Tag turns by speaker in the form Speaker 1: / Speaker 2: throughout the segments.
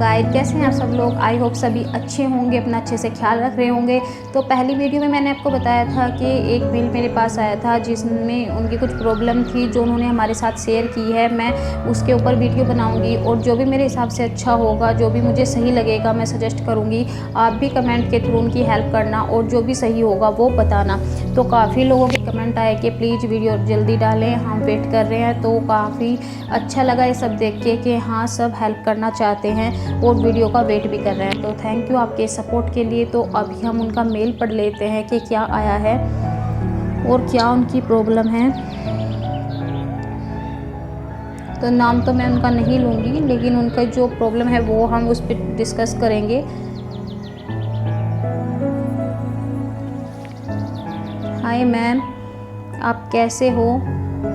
Speaker 1: Guys, कैसे हैं आप सब लोग। आई होप सभी अच्छे होंगे, अपना अच्छे से ख्याल रख रहे होंगे। तो पहली वीडियो में मैंने आपको बताया था कि एक मेल मेरे पास आया था जिसमें उनकी कुछ प्रॉब्लम थी जो उन्होंने हमारे साथ शेयर की है। मैं उसके ऊपर वीडियो बनाऊंगी और जो भी मेरे हिसाब से अच्छा होगा, जो भी मुझे सही लगेगा, मैं सजेस्ट करूँगी। आप भी कमेंट के थ्रू उनकी हेल्प करना और जो भी सही होगा वो बताना। तो काफ़ी लोगों के कमेंट आए कि प्लीज़ वीडियो जल्दी डालें, हम वेट कर रहे हैं। तो काफ़ी अच्छा लगा ये सब देख के कि हाँ, सब हेल्प करना चाहते हैं और वीडियो का वेट भी कर रहे हैं। तो थैंक यू आपके सपोर्ट के लिए। तो अभी हम उनका मेल पढ़ लेते हैं कि क्या आया है और क्या उनकी प्रॉब्लम है। तो नाम तो मैं उनका नहीं लूँगी, लेकिन उनका जो प्रॉब्लम है वो हम उस पर डिस्कस करेंगे। हाय मैम, आप कैसे हो?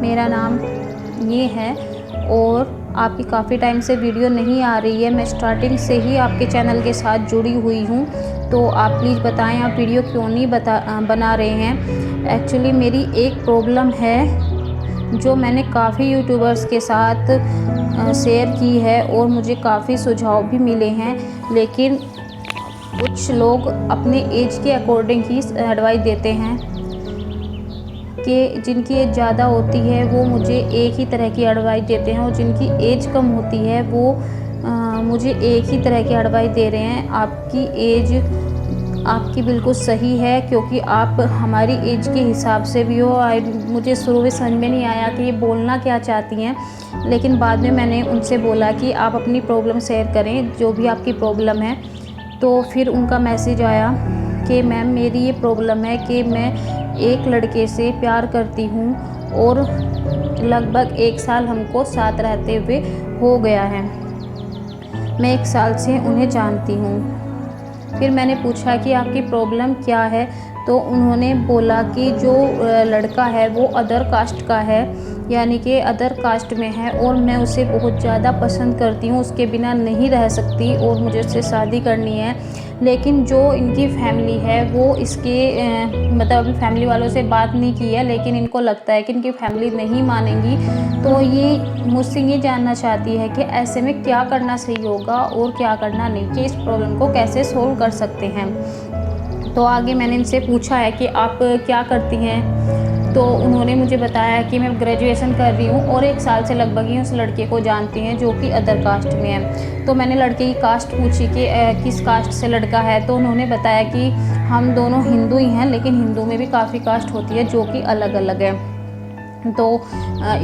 Speaker 1: मेरा नाम ये है और आपकी काफ़ी टाइम से वीडियो नहीं आ रही है। मैं स्टार्टिंग से ही आपके चैनल के साथ जुड़ी हुई हूँ। तो आप प्लीज़ बताएं आप वीडियो क्यों नहीं बना रहे हैं। एक्चुअली मेरी एक प्रॉब्लम है जो मैंने काफ़ी यूट्यूबर्स के साथ शेयर की है और मुझे काफ़ी सुझाव भी मिले हैं, लेकिन कुछ लोग अपने एज के अकॉर्डिंग ही एडवाइस देते हैं कि जिनकी एज ज़्यादा होती है वो मुझे एक ही तरह की एडवाइस देते हैं और जिनकी एज कम होती है वो मुझे एक ही तरह की एडवाइस दे रहे हैं। आपकी एज आपकी बिल्कुल सही है, क्योंकि आप हमारी एज के हिसाब से भी हो। मुझे शुरू में समझ में नहीं आया कि ये बोलना क्या चाहती हैं, लेकिन बाद में मैंने उनसे बोला कि आप अपनी प्रॉब्लम शेयर करें, जो भी आपकी प्रॉब्लम है। तो फिर उनका मैसेज आया कि मैम, मेरी ये प्रॉब्लम है कि मैं एक लड़के से प्यार करती हूँ और लगभग 1 साल हमको साथ रहते हुए हो गया है। मैं 1 साल से उन्हें जानती हूँ। फिर मैंने पूछा कि आपकी प्रॉब्लम क्या है, तो उन्होंने बोला कि जो लड़का है वो अदर कास्ट का है, यानी कि अदर कास्ट में है और मैं उसे बहुत ज़्यादा पसंद करती हूँ, उसके बिना नहीं रह सकती और मुझे उससे शादी करनी है। लेकिन जो इनकी फैमिली है वो इसके मतलब अभी फैमिली वालों से बात नहीं की है, लेकिन इनको लगता है कि इनकी फैमिली नहीं मानेंगी। तो ये मुझसे ये जानना चाहती है कि ऐसे में क्या करना सही होगा और क्या करना नहीं, कि इस प्रॉब्लम को कैसे सोल्व कर सकते हैं। तो आगे मैंने इनसे पूछा है कि आप क्या करती हैं। तो उन्होंने मुझे बताया कि मैं ग्रेजुएशन कर रही हूँ और 1 साल से लगभग ही उस लड़के को जानती हैं जो कि अदर कास्ट में है। तो मैंने लड़के की कास्ट पूछी कि किस कास्ट से लड़का है, तो उन्होंने बताया कि हम दोनों हिंदू ही हैं, लेकिन हिंदू में भी काफ़ी कास्ट होती है जो कि अलग अलग है। तो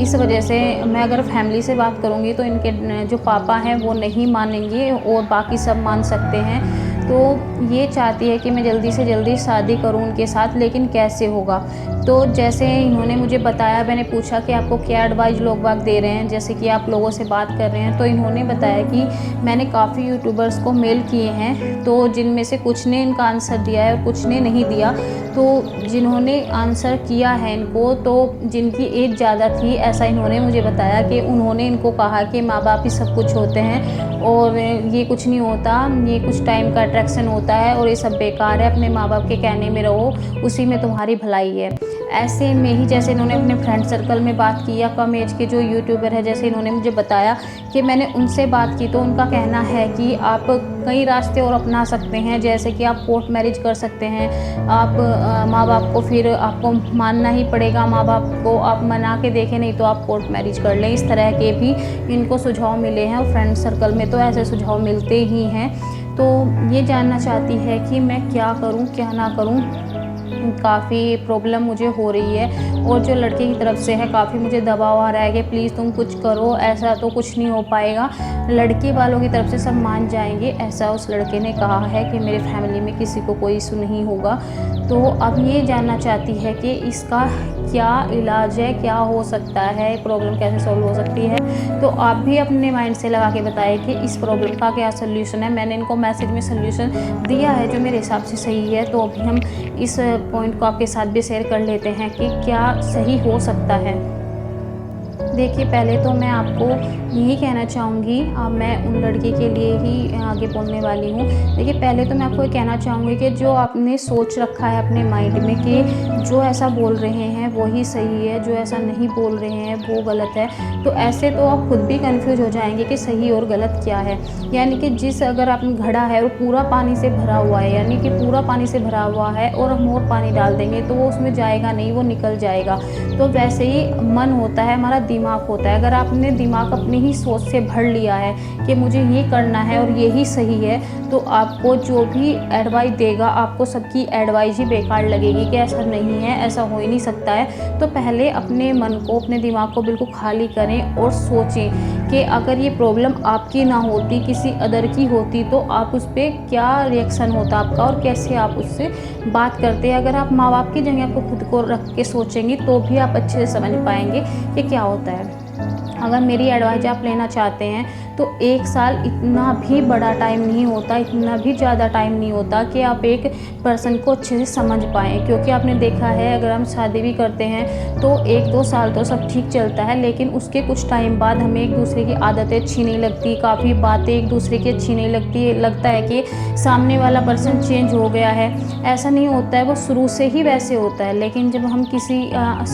Speaker 1: इस वजह से मैं अगर फैमिली से बात करूँगी तो इनके जो पापा हैं वो नहीं मानेंगे और बाकी सब मान सकते हैं। तो ये चाहती है कि मैं जल्दी से जल्दी शादी करूं उनके साथ, लेकिन कैसे होगा। तो जैसे इन्होंने मुझे बताया, मैंने पूछा कि आपको क्या एडवाइस लोग बाग दे रहे हैं, जैसे कि आप लोगों से बात कर रहे हैं। तो इन्होंने बताया कि मैंने काफ़ी यूट्यूबर्स को मेल किए हैं, तो जिनमें से कुछ ने इनका आंसर दिया है और कुछ ने नहीं दिया। तो जिन्होंने आंसर किया है इनको, तो जिनकी एज ज़्यादा थी, ऐसा इन्होंने मुझे बताया कि उन्होंने इनको कहा कि माँ बाप ही सब कुछ होते हैं और ये कुछ नहीं होता, ये कुछ टाइम का अट्रैक्शन होता है और ये सब बेकार है, अपने माँ बाप के कहने में रहो, उसी में तुम्हारी भलाई है। ऐसे में ही जैसे इन्होंने अपने फ्रेंड सर्कल में बात की या कम एज के जो यूट्यूबर है, जैसे इन्होंने मुझे बताया कि मैंने उनसे बात की, तो उनका कहना है कि आप कई रास्ते और अपना सकते हैं, जैसे कि आप कोर्ट मैरिज कर सकते हैं। आप माँ बाप को फिर आपको मानना ही पड़ेगा, माँ बाप को आप मना के देखें, नहीं तो आप कोर्ट मैरिज कर लें। इस तरह के भी इनको सुझाव मिले हैं और फ्रेंड सर्कल में तो ऐसे सुझाव मिलते ही हैं। तो ये जानना चाहती है कि मैं क्या करूं क्या ना करूं। काफ़ी प्रॉब्लम मुझे हो रही है और जो लड़के की तरफ से है काफ़ी मुझे दबाव आ रहा है कि प्लीज़ तुम कुछ करो, ऐसा तो कुछ नहीं हो पाएगा, लड़के वालों की तरफ से सब मान जाएंगे, ऐसा उस लड़के ने कहा है कि मेरे फैमिली में किसी को कोई इशू नहीं होगा। तो अब ये जानना चाहती है कि इसका क्या इलाज है, क्या हो सकता है, प्रॉब्लम कैसे सॉल्व हो सकती है। तो आप भी अपने माइंड से लगा के बताएं कि इस प्रॉब्लम का क्या सोल्यूशन है। मैंने इनको मैसेज में सोल्यूशन दिया है जो मेरे हिसाब से सही है। तो अभी हम इस पॉइंट को आपके साथ भी शेयर कर लेते हैं कि क्या सही हो सकता है। देखिए, पहले तो मैं आपको यही कहना चाहूँगी, मैं उन लड़के के लिए ही आगे बोलने वाली हूँ। देखिए, पहले तो मैं आपको ये कहना चाहूँगी कि जो आपने सोच रखा है अपने माइंड में कि जो ऐसा बोल रहे हैं वही सही है, जो ऐसा नहीं बोल रहे हैं वो गलत है। तो ऐसे तो आप खुद भी कन्फ्यूज़ हो जाएँगे कि सही और गलत क्या है। यानी कि अगर आप घड़ा है वो पूरा पानी से भरा हुआ है, यानी कि पूरा पानी से भरा हुआ है और हम और पानी डाल देंगे तो वो उसमें जाएगा नहीं, वो निकल जाएगा। तो वैसे ही मन होता है, हमारा दिमाग होता है। अगर आपने दिमाग अपनी ही सोच से भर लिया है कि मुझे ये करना है और यही सही है, तो आपको जो भी एडवाइस देगा, आपको सबकी एडवाइस ही बेकार लगेगी कि ऐसा नहीं है, ऐसा हो ही नहीं सकता है। तो पहले अपने मन को, अपने दिमाग को बिल्कुल खाली करें और सोचें कि अगर ये प्रॉब्लम आपकी ना होती, किसी अदर की होती, तो आप उस पे क्या रिएक्शन होता आपका और कैसे आप उससे बात करते। अगर आप माँ बाप की जगह को खुद को रख के सोचेंगी तो भी आप अच्छे से समझ पाएँगे कि क्या होता है। अगर मेरी एडवाइस आप लेना चाहते हैं तो 1 साल इतना भी बड़ा टाइम नहीं होता, इतना भी ज़्यादा टाइम नहीं होता कि आप एक पर्सन को अच्छे से समझ पाएँ। क्योंकि आपने देखा है, अगर हम शादी भी करते हैं तो 1-2 साल तो सब ठीक चलता है, लेकिन उसके कुछ टाइम बाद हमें एक-दूसरे की आदतें अच्छी नहीं लगती, काफ़ी बातें एक-दूसरे की अच्छी नहीं लगती, लगता है कि सामने वाला पर्सन चेंज हो गया है। ऐसा नहीं होता है, वो शुरू से ही वैसे होता है। लेकिन जब हम किसी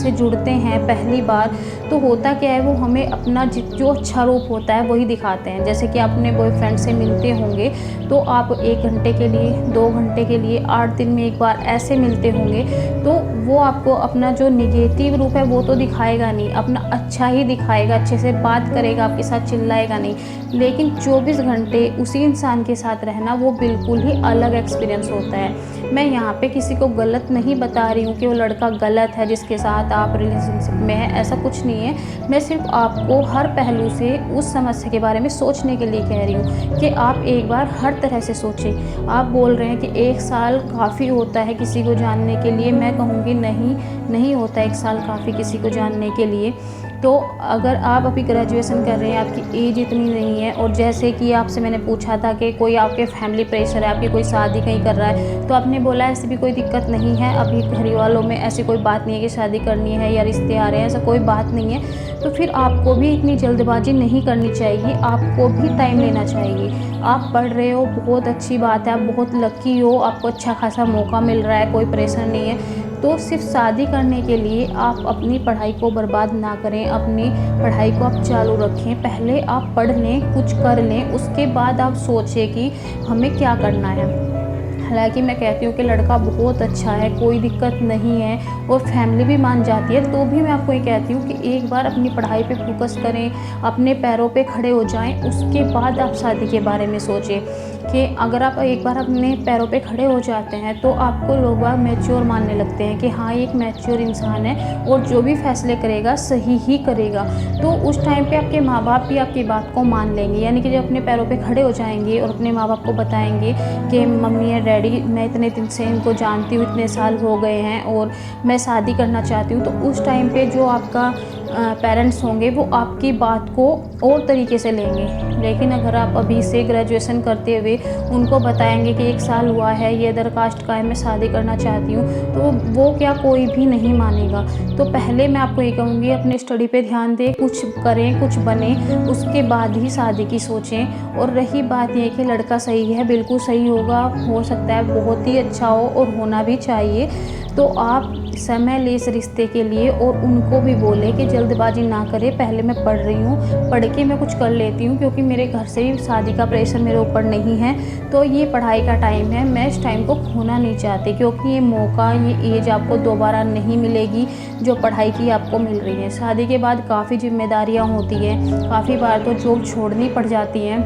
Speaker 1: से जुड़ते हैं पहली बार, तो होता क्या है, वो हमें अपना जो अच्छा रूप होता है वही दिखाते हैं। जैसे कि आप अपने बॉयफ्रेंड से मिलते होंगे तो आप 1 घंटे के लिए, 2 घंटे के लिए, 8 दिन में 1 बार ऐसे मिलते होंगे, तो वो आपको अपना जो नेगेटिव रूप है वो तो दिखाएगा नहीं, अपना अच्छा ही दिखाएगा, अच्छे से बात करेगा, आपके साथ चिल्लाएगा नहीं। लेकिन 24 घंटे उसी इंसान के साथ रहना वो बिल्कुल ही अलग एक्सपीरियंस होता है। मैं यहाँ पे किसी को गलत नहीं बता रही हूँ कि वो लड़का गलत है जिसके साथ आप रिलेशनशिप में हैं, ऐसा कुछ नहीं है। मैं सिर्फ आपको हर पहलू से उस समस्या के बारे में सोचने के लिए कह रही हूँ कि आप एक बार हर तरह से सोचें। आप बोल रहे हैं कि 1 साल काफ़ी होता है किसी को जानने के लिए, मैं कहूँगी नहीं, नहीं होता 1 साल काफ़ी किसी को जानने के लिए। तो अगर आप अभी ग्रेजुएशन कर रहे हैं, आपकी एज इतनी नहीं है, और जैसे कि आपसे मैंने पूछा था कि कोई आपके फैमिली प्रेशर है, आपकी कोई शादी कहीं कर रहा है, तो आपने बोला ऐसी भी कोई दिक्कत नहीं है, अभी घर वालों में ऐसी कोई बात नहीं है कि शादी करनी है या रिश्ते आ रहे हैं, ऐसा कोई बात नहीं है। तो फिर आपको भी इतनी जल्दबाजी नहीं करनी चाहिए, आपको भी टाइम लेना चाहिए। आप पढ़ रहे हो, बहुत अच्छी बात है, आप बहुत लकी हो, आपको अच्छा खासा मौका मिल रहा है, कोई प्रेशर नहीं है। तो सिर्फ शादी करने के लिए आप अपनी पढ़ाई को बर्बाद ना करें, अपनी पढ़ाई को आप चालू रखें। पहले आप पढ़ लें, कुछ कर लें, उसके बाद आप सोचें कि हमें क्या करना है। हालाँकि मैं कहती हूँ कि लड़का बहुत अच्छा है, कोई दिक्कत नहीं है और फैमिली भी मान जाती है, तो भी मैं आपको ये कहती हूँ कि एक बार अपनी पढ़ाई पे फोकस करें, अपने पैरों पे खड़े हो जाएँ, उसके बाद आप शादी के बारे में सोचें। कि अगर आप एक बार अपने पैरों पे खड़े हो जाते हैं तो आपको लोग बाग मैच्योर मानने लगते हैं कि हाँ, ये एक मैच्योर इंसान है और जो भी फैसले करेगा सही ही करेगा। तो उस टाइम पे आपके माँ बाप भी आपकी बात को मान लेंगे, यानी कि जब अपने पैरों पे खड़े हो जाएंगे और अपने माँ बाप को बताएंगे कि मम्मी या डैडी, मैं इतने दिन से इनको जानती हूँ, इतने साल हो गए हैं और मैं शादी करना चाहती हूँ, तो उस टाइम पे जो आपका पेरेंट्स होंगे वो आपकी बात को और तरीके से लेंगे। लेकिन अगर आप अभी से ग्रेजुएशन करते हुए उनको बताएंगे कि 1 साल हुआ है, ये अदर कास्ट का है, मैं शादी करना चाहती हूँ, तो वो क्या कोई भी नहीं मानेगा। तो पहले मैं आपको ये कहूँगी, अपने स्टडी पे ध्यान दें, कुछ करें, कुछ बने, उसके बाद ही शादी की सोचें। और रही बात ये कि लड़का सही है, बिल्कुल सही होगा, हो सकता है बहुत ही अच्छा हो और होना भी चाहिए। तो आप समय लें इस रिश्ते के लिए और उनको भी बोलें कि जल्दबाजी ना करें, पहले मैं पढ़ रही हूँ, पढ़ के मैं कुछ कर लेती हूँ, क्योंकि मेरे घर से भी शादी का प्रेशर मेरे ऊपर नहीं है, तो ये पढ़ाई का टाइम है, मैं इस टाइम को खोना नहीं चाहती, क्योंकि ये मौका, ये एज आपको दोबारा नहीं मिलेगी जो पढ़ाई की आपको मिल रही है। शादी के बाद काफ़ी जिम्मेदारियाँ होती हैं, काफ़ी बार तो जॉब छोड़नी पड़ जाती हैं,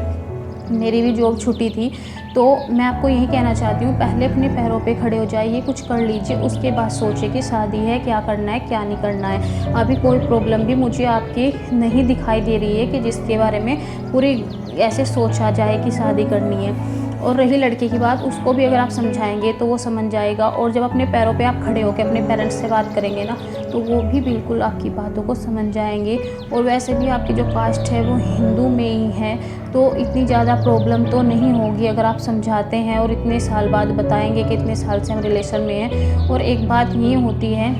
Speaker 1: मेरी भी जॉब छूटी थी। तो मैं आपको यही कहना चाहती हूँ, पहले अपने पैरों पे खड़े हो जाइए, कुछ कर लीजिए, उसके बाद सोचिए कि शादी है, क्या करना है, क्या नहीं करना है। अभी कोई प्रॉब्लम भी मुझे आपकी नहीं दिखाई दे रही है कि जिसके बारे में पूरी ऐसे सोचा जाए कि शादी करनी है। और रही लड़के की बात, उसको भी अगर आप समझाएंगे तो वो समझ जाएगा, और जब अपने पैरों पे आप खड़े होकर अपने पेरेंट्स से बात करेंगे ना, तो वो भी बिल्कुल आपकी बातों को समझ जाएंगे। और वैसे भी आपकी जो कास्ट है वो हिंदू में ही है, तो इतनी ज़्यादा प्रॉब्लम तो नहीं होगी अगर आप समझाते हैं और इतने साल बाद बताएंगे कि इतने साल से हम रिलेशन में हैं। और एक बात ये होती है,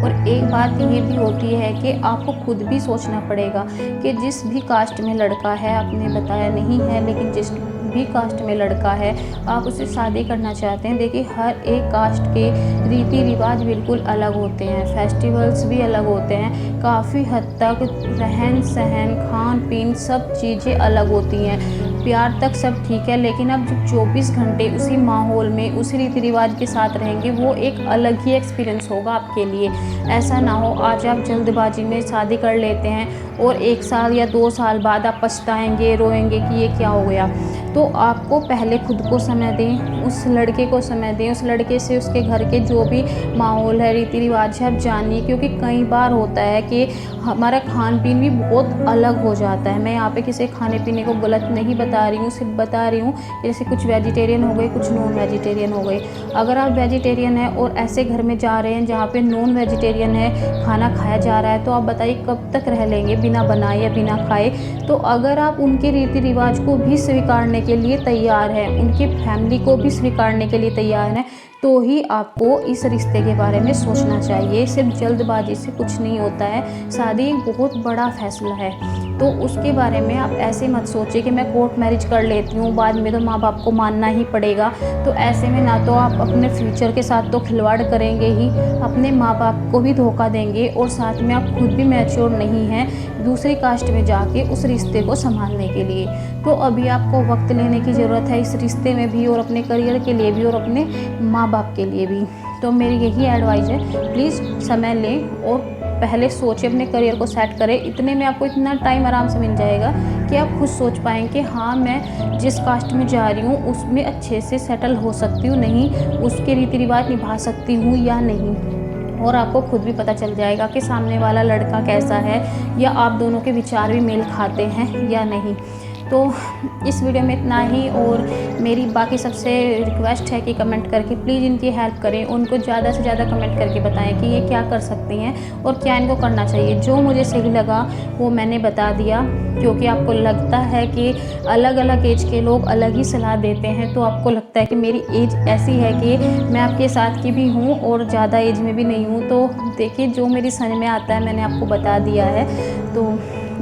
Speaker 1: और एक बात ये भी होती है कि आपको खुद भी सोचना पड़ेगा कि जिस भी कास्ट में लड़का है, आपने बताया नहीं है, लेकिन जिस भी कास्ट में लड़का है, आप उससे शादी करना चाहते हैं, देखिए हर एक कास्ट के रीति रिवाज बिल्कुल अलग होते हैं, फेस्टिवल्स भी अलग होते हैं, काफ़ी हद तक रहन सहन खान पीन सब चीज़ें अलग होती हैं। प्यार तक सब ठीक है, लेकिन आप जब 24 घंटे उसी माहौल में उसी रीति रिवाज के साथ रहेंगे, वो एक अलग ही एक्सपीरियंस होगा आपके लिए। ऐसा ना हो आज आप जल्दबाजी में शादी कर लेते हैं और 1 साल या 2 साल बाद आप पछताएंगे, रोएंगे कि ये क्या हो गया। तो आपको पहले खुद को समय दें, उस लड़के को समय दें, उस लड़के से उसके घर के जो भी माहौल है, रीति रिवाज है, आप जानिए, क्योंकि कई बार होता है कि हमारा खान पीन भी बहुत अलग हो जाता है। मैं यहाँ पे किसी खाने पीने को गलत नहीं बता रही हूँ, सिर्फ बता रही हूँ जैसे कुछ वेजिटेरियन हो गए, कुछ नॉन वेजिटेरियन हो गए। अगर आप वेजिटेरियन हैं और ऐसे घर में जा रहे हैं जहाँ पे नॉन वेजिटेरियन है, खाना खाया जा रहा है, तो आप बताइए कब तक रह लेंगे बिना बनाए या बिना खाए। तो अगर आप उनके रीति रिवाज को भी स्वीकारने के लिए तैयार हैं, उनकी फैमिली को भी स्वीकारने के लिए तैयार हैं, तो ही आपको इस रिश्ते के बारे में सोचना चाहिए। सिर्फ जल्दबाजी से कुछ नहीं होता है, शादी एक बहुत बड़ा फैसला है। तो उसके बारे में आप ऐसे मत सोचिए कि मैं कोर्ट मैरिज कर लेती हूँ, बाद में तो माँ बाप को मानना ही पड़ेगा। तो ऐसे में ना तो आप अपने फ्यूचर के साथ तो खिलवाड़ करेंगे ही, अपने माँ बाप को भी धोखा देंगे, और साथ में आप खुद भी मैच्योर नहीं हैं दूसरी कास्ट में जाके उस रिश्ते को संभालने के लिए। तो अभी आपको वक्त लेने की ज़रूरत है इस रिश्ते में भी, और अपने करियर के लिए भी, और अपने माँ बाप के लिए भी। तो मेरी यही एडवाइस है, प्लीज़ समय लें और पहले सोचें, अपने करियर को सेट करें। इतने में आपको इतना टाइम आराम से मिल जाएगा कि आप खुद सोच पाएँ कि हाँ, मैं जिस कास्ट में जा रही हूँ उसमें अच्छे से सेटल हो सकती हूँ, नहीं उसके रीति रिवाज निभा सकती हूँ या नहीं। और आपको खुद भी पता चल जाएगा कि सामने वाला लड़का कैसा है, या आप दोनों के विचार भी मेल खाते हैं या नहीं। तो इस वीडियो में इतना ही, और मेरी बाकी सबसे रिक्वेस्ट है कि कमेंट करके प्लीज़ इनकी हेल्प करें, उनको ज़्यादा से ज़्यादा कमेंट करके बताएं कि ये क्या कर सकती हैं और क्या इनको करना चाहिए। जो मुझे सही लगा वो मैंने बता दिया, क्योंकि आपको लगता है कि अलग अलग एज के लोग अलग ही सलाह देते हैं, तो आपको लगता है कि मेरी एज ऐसी है कि मैं आपके साथ की भी हूँ और ज़्यादा एज में भी नहीं हूँ। तो देखिए, जो मेरी समझ में आता है मैंने आपको बता दिया है। तो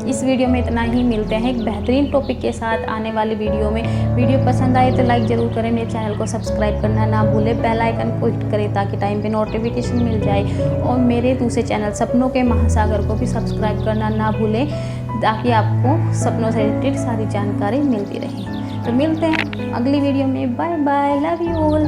Speaker 1: इस वीडियो में इतना ही, मिलते हैं एक बेहतरीन टॉपिक के साथ आने वाली वीडियो में। वीडियो पसंद आए तो लाइक ज़रूर करें, मेरे चैनल को सब्सक्राइब करना ना भूलें, बेल आइकन को हिट करें ताकि टाइम पे नोटिफिकेशन मिल जाए, और मेरे दूसरे चैनल सपनों के महासागर को भी सब्सक्राइब करना ना भूलें ताकि आपको सपनों से रिलेटेड सारी जानकारी मिलती रहे। तो मिलते हैं अगली वीडियो में, bye bye, love you all.